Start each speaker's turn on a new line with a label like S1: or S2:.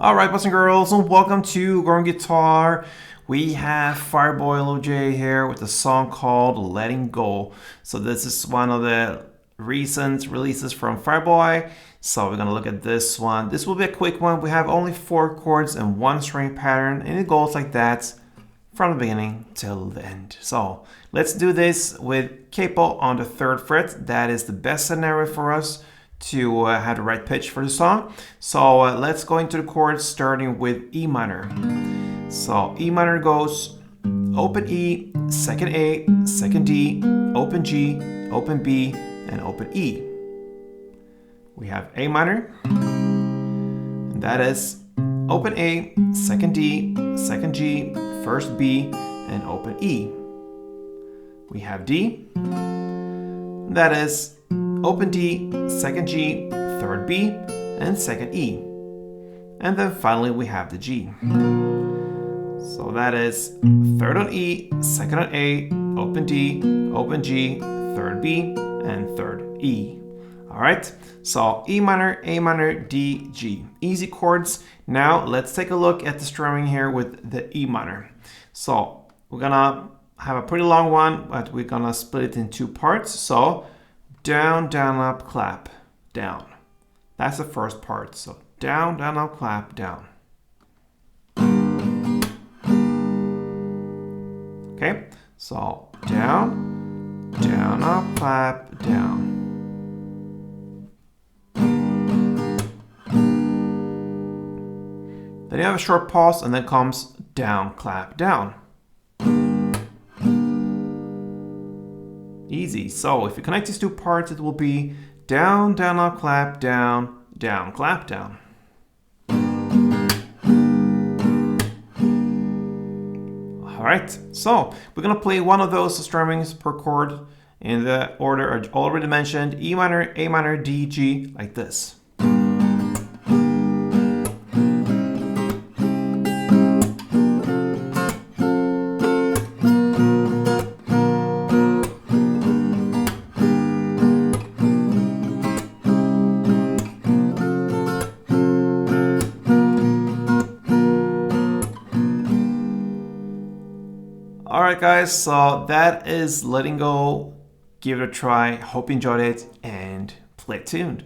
S1: Alright, boys and girls, and welcome to Growing Guitar. We have Fireboy Lojay here with a song called Letting Go. So this is one of the recent releases from Fireboy. So we're gonna look at this one. This will be a quick one. We have only 4 chords and 1 string pattern, and it goes like that from the beginning till the end. So let's do this with capo on the 3rd fret. That is the best scenario for us to have the right pitch for the song. So let's go into the chords starting with E minor. So E minor goes open E, second A, second D, open G, open B, and open E. We have A minor, and that is open A, second D, second G, first B, and open E. We have D, that is open D, second G, third B, and second E. And then finally we have the G. So that is 3rd on E, 2nd on A, open D, open G, 3rd B, and 3rd E. Alright, so E minor, A minor, D, G. Easy chords. Now let's take a look at the strumming here with the E minor. So we're gonna have a pretty long one, but we're gonna split it in 2 parts. So down, down, up, clap, down. That's the first part. So down, down, up, clap, down. Okay, so down, down, up, clap, down. Then you have a short pause and then comes down, clap, down. Easy. So if you connect these 2 parts, it will be down, down, up, clap, down, down, clap, down. Alright, so we're gonna play one of those strummings per chord in the order I already mentioned: E minor, A minor, D, G, like this. Alright guys, so that is Letting Go. Give it a try. Hope you enjoyed it and play tuned.